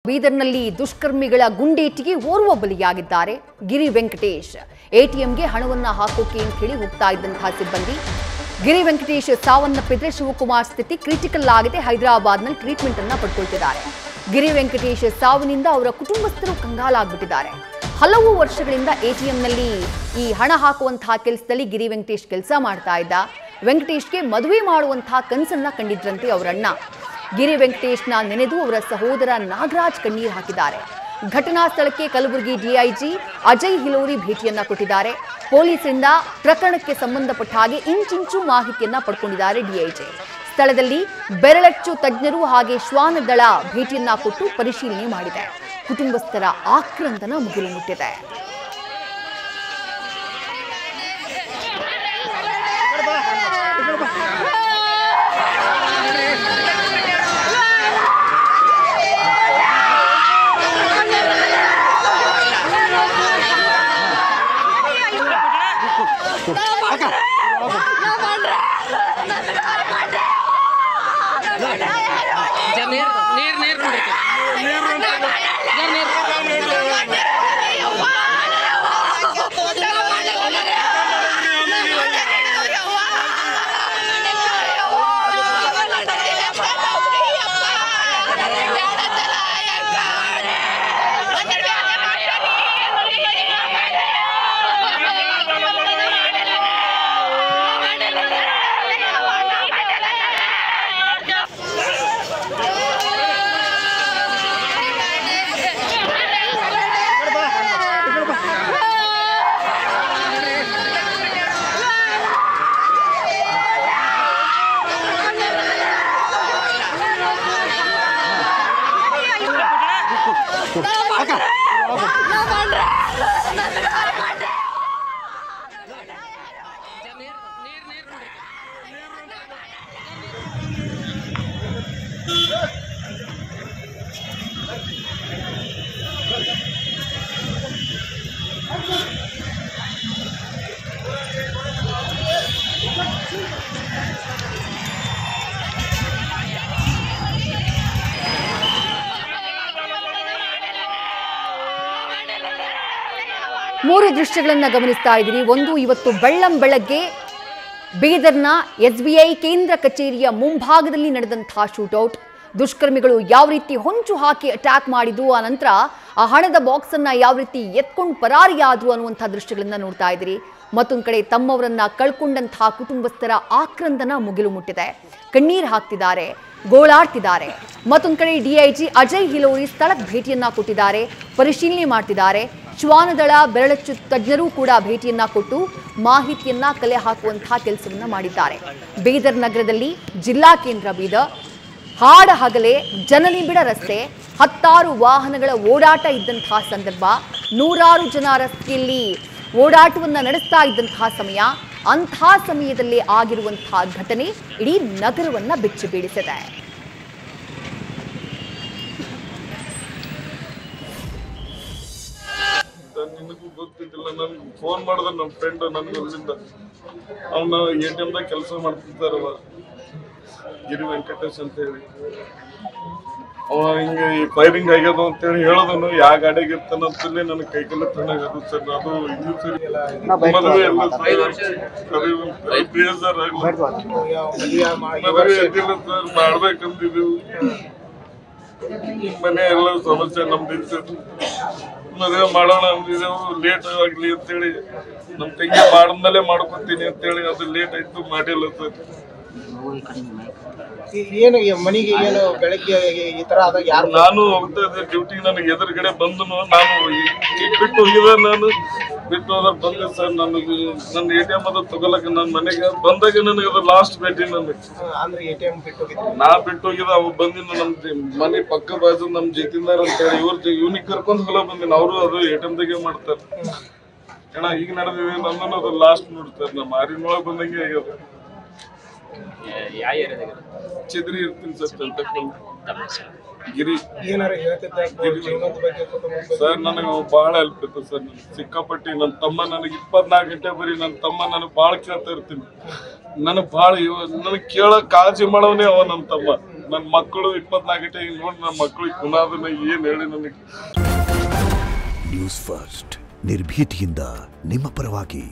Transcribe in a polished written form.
ಬೀದರ್ನಲ್ಲಿ ದುಷ್ಕರ್ಮಿಗಳ ಗುಂಡೇಟಿಗೆ ಓರ್ವ ಬಲಿಯಾಗಿದ್ದಾರೆ. ಗಿರಿ ವೆಂಕಟೇಶ್ ಎಟಿಎಂಗೆ ಹಣವನ್ನು ಹಾಕೋಕೆ ಅಂತ ಹೇಳಿ ಹೋಗ್ತಾ ಇದ್ದಂತಹ ಸಿಬ್ಬಂದಿ ಗಿರಿ ವೆಂಕಟೇಶ್ ಸಾವನ್ನಪ್ಪಿದ್ರೆ ಶಿವಕುಮಾರ್ ಸ್ಥಿತಿ ಕ್ರಿಟಿಕಲ್ ಆಗಿದೆ. ಹೈದರಾಬಾದ್ನಲ್ಲಿ ಟ್ರೀಟ್ಮೆಂಟ್ ಅನ್ನ ಪಡ್ಕೊಳ್ತಿದ್ದಾರೆ. ಗಿರಿ ವೆಂಕಟೇಶ್ ಸಾವಿನಿಂದ ಅವರ ಕುಟುಂಬಸ್ಥರು ಕಂಗಾಲಾಗ್ಬಿಟ್ಟಿದ್ದಾರೆ. ಹಲವು ವರ್ಷಗಳಿಂದ ಎಟಿಎಂನಲ್ಲಿ ಈ ಹಣ ಹಾಕುವಂತಹ ಕೆಲಸದಲ್ಲಿ ಗಿರಿ ವೆಂಕಟೇಶ್ ಕೆಲಸ ಮಾಡ್ತಾ ಇದ್ದ. ವೆಂಕಟೇಶ್ಗೆ ಮದುವೆ ಮಾಡುವಂತಹ ಕನಸನ್ನ ಕಂಡಿದ್ರಂತೆ ಅವರಣ್ಣ. ಗಿರಿ ವೆಂಕಟೇಶ್ನ ನೆನೆದು ಅವರ ಸಹೋದರ ನಾಗರಾಜ್ ಕಣ್ಣೀರು ಹಾಕಿದ್ದಾರೆ. ಘಟನಾ ಸ್ಥಳಕ್ಕೆ ಕಲಬುರಗಿ ಡಿಐಜಿ ಅಜಯ್ ಹಿಲೋರಿ ಭೇಟಿಯನ್ನ ಕೊಟ್ಟಿದ್ದಾರೆ. ಪೊಲೀಸರಿಂದ ಪ್ರಕರಣಕ್ಕೆ ಸಂಬಂಧಪಟ್ಟ ಹಾಗೆ ಇಂಚಿಂಚು ಮಾಹಿತಿಯನ್ನ ಪಡ್ಕೊಂಡಿದ್ದಾರೆ ಡಿಐಜಿ. ಸ್ಥಳದಲ್ಲಿ ಬೆರಳಚ್ಚು ತಜ್ಞರು ಹಾಗೆ ಶ್ವಾನದಳ ಭೇಟಿಯನ್ನ ಕೊಟ್ಟು ಪರಿಶೀಲನೆ ಮಾಡಿದೆ. ಕುಟುಂಬಸ್ಥರ ಆಕ್ರಂದನ ಮುಗಿಲು ಮುಟ್ಟಿದೆ. ಮೂರು ದೃಶ್ಯಗಳನ್ನು ಗಮನಿಸ್ತಾ ಇದ್ದೀರಿ. ಒಂದು, ಇವತ್ತು ಬೆಳ್ಳಂಬೆಳಗ್ಗೆ ಬೀದರ್ನ SBI ಕೇಂದ್ರ ಕಚೇರಿಯ ಮುಂಭಾಗದಲ್ಲಿ ನಡೆದಂತಹ ಶೂಟೌಟ್. ದುಷ್ಕರ್ಮಿಗಳು ಯಾವ ರೀತಿ ಹೊಂಚು ಹಾಕಿ ಅಟ್ಯಾಕ್ ಮಾಡಿದ್ರು, ಆ ನಂತರ ಆ ಹಣದ ಬಾಕ್ಸ್ ಅನ್ನ ಯಾವ ರೀತಿ ಎತ್ಕೊಂಡು ಪರಾರಿಯಾದ್ರು ಅನ್ನುವಂತಹ ದೃಶ್ಯಗಳನ್ನ ನೋಡ್ತಾ ಇದ್ದೀರಿ. ಮತ್ತೊಂದು ಕಡೆ ತಮ್ಮವರನ್ನ ಕಳ್ಕೊಂಡಂತಹ ಕುಟುಂಬಸ್ಥರ ಆಕ್ರಂದನ ಮುಗಿಲು ಮುಟ್ಟಿದೆ. ಕಣ್ಣೀರು ಹಾಕ್ತಿದ್ದಾರೆ, ಗೋಳಾಡ್ತಿದ್ದಾರೆ. ಮತ್ತೊಂದು ಕಡೆ ಡಿಐಜಿ ಅಜಯ್ ಹಿಲೋರಿ ಸ್ಥಳಕ್ಕೆ ಭೇಟಿಯನ್ನ ಕೊಟ್ಟಿದ್ದಾರೆ, ಪರಿಶೀಲನೆ ಮಾಡ್ತಿದ್ದಾರೆ. ಶ್ವಾನದಳ ಬೆರಳಚ್ಚು ತಜ್ಞರು ಕೂಡ ಭೇಟಿಯನ್ನ ಕೊಟ್ಟು ಮಾಹಿತಿಯನ್ನ ಕಲೆ ಹಾಕುವಂತಹ ಕೆಲಸವನ್ನ ಮಾಡಿದ್ದಾರೆ. ಬೀದರ್ ನಗರದಲ್ಲಿ ಜಿಲ್ಲಾ ಕೇಂದ್ರ ಬೀದರ್ ಹಾಡ ಹಗಲೇ ಜನನಿಬಿಡ ರಸ್ತೆ, ಹತ್ತಾರು ವಾಹನಗಳ ಓಡಾಟ ಇದ್ದಂತಹ ಸಂದರ್ಭ, ನೂರಾರು ಜನ ರಸ್ತೆಯಲ್ಲಿ ಓಡಾಟವನ್ನ ನಡೆಸ್ತಾ ಇದ್ದಂತಹ ಸಮಯ. ಅಂತಹ ಸಮಯದಲ್ಲಿ ಆಗಿರುವಂತಹ ಘಟನೆ ಇಡೀ ನಗರವನ್ನ ಬೆಚ್ಚಿ ಬೀಳಿಸಿದೆ. ನಿನಗೂ ಗೊತ್ತಿದ್ದಿಲ್ಲ, ನನ್ಗೆ ಫೋನ್ ಮಾಡಿದ್ರೆ ನಮ್ಮ ಫ್ರೆಂಡ್ ನನ್ಗೆ ಅಲ್ಲಿಂದ ಅವನ ATMದಾಗ ಕೆಲಸ ಮಾಡ್ತಿದ್ದಾರವ ಗಿರಿ ವೆಂಕಟೇಶ್ ಅಂತ ಹೇಳಿ. ಅವ ಹಿಂಗೆ ಫೈರಿಂಗ್ ಆಗ್ಯದ ಅಂತೇಳಿ ಹೇಳೋದನು ಯಾವ ಗಾಡಿಗೆ ಇರ್ತಾನ ಅಂತಲೇ ನನಗೆ ಕೈಗೆಲ್ಲ ತಣ್ಣಾಗದು ಸರ್. ಅದು ಇನ್ನೂ ಸರಿ ಮದುವೆ ಎಲ್ಲ ಮದುವೆ ಎದ್ದಿಲ್ಲ ಸರ್, ಮಾಡ್ಬೇಕಂತಿದ್ದೀವಿ. ಮನೆ ಎಲ್ಲ ಸಮಸ್ಯೆ ನಮ್ದಿತ್ತು, ಮದುವೆ ಮಾಡೋಣ ಅಂದಿದ್ದೆವು. ಲೇಟ್ ಆಗ್ಲಿ ಅಂತೇಳಿ ನಮ್ಮ ತಂಗಿ ಮಾಡಿದ್ಮೇಲೆ ಮಾಡ್ಕೊತೀನಿ ಅಂತೇಳಿ ಅದು ಲೇಟ್ ಆಯ್ತು, ಮಾಡಿಲ್ಲ ಸರ್. ಏನು ಮನೆಗೆ ಏನು ಬೆಳಗ್ಗೆ ಈ ತರ ಆದಾಗ ಯಾರು? ನಾನು ಹೋಗ್ತಾ ಇದ್ದೆ ಡ್ಯೂಟಿಗೆ, ನನಗೆ ಎದುರುಗಡೆ ಬಂದು ನಾನು ಬಿಟ್ಟು ಹೋಗಿದ್ದೆ. ನಾನು ಬಿಟ್ಟು ಹೋದಾಗ ಬಂದೆ ಸರ್. ನನಗೆ ನನ್ನ ATM ಅದು ತಗೊಳಕ ನನ್ನ ಮನೆಗೆ ಬಂದಾಗ ನನಗೆ ಅದು ಲಾಸ್ಟ್ ಭೇಟಿ. ನನಗೆ ಅಂದ್ರೆ ATM ಬಿಟ್ಟು ಹೋಗಿದ್ದೆ, ನಾ ಬಿಟ್ಟು ಹೋಗಿದ್ದ. ಅವ್ ಬಂದಿನ ನಮ್ ಮನೆ ಪಕ್ಕ ಬಾಜು ನಮ್ ಜತಿಂದಾರ ಅಂತ ಹೇಳಿ ಇವ್ನಿಗೆ ಕರ್ಕೊಂಡ್ ಹೊಲ ಬಂದಿನ. ಅವರು ಅದು ATMದಾಗೆ ಮಾಡ್ತಾರೆ ಅಣ್ಣ. ಈಗ ನಡೆದಿದೆ ನನ್ನನ್ನು ಅದು ಲಾಸ್ಟ್ ನೋಡ್ತಾರೆ. ನಮ್ಮ ಮಾರಿನೊಳಗೆ ಬಂದಂಗೆ ಆಗ್ಯದ. ಚಿದ್ರಿ ಇರ್ತೀನಿ ಸರ್. ಗಿರಿ ಏನಾರ ಹೇಳ್ತಿದ್ದ ಜೀವನದ ಬಗ್ಗೆ ಸರ್, ನನಗೆ ಬಹಳ ಹೆಲ್ಪ್ ಇತ್ತು ಸರ್. ಸಿಕ್ಕಾಪಟ್ಟಿ ನನ್ನ ತಮ್ಮ ನನಗೆ 24 ಗಂಟೆ ಬರೀ ನನ್ನ ತಮ್ಮ ನನಗೆ ಭಾಳ ಕೇಳ್ತಾ ಇರ್ತೀನಿ. ನನಗೆ ಭಾಳ ನನಗೆ ಕೇಳೋ ಕಾಳಜಿ ಮಾಡೋವನೇ ಅವ ನನ್ನ ತಮ್ಮ. ನನ್ನ ಮಕ್ಕಳು 24 ಗಂಟೆ ನೋಡಿ ನನ್ನ ಮಕ್ಕಳಿಗೆ ಕುನಾದನ್ನ ಏನ್ ಹೇಳಿ ನನಗೆ. ನ್ಯೂಸ್ ಫಸ್ಟ್ ನಿರ್ಭೀತಿಯಿಂದ ನಿಮ್ಮ ಪರವಾಗಿ.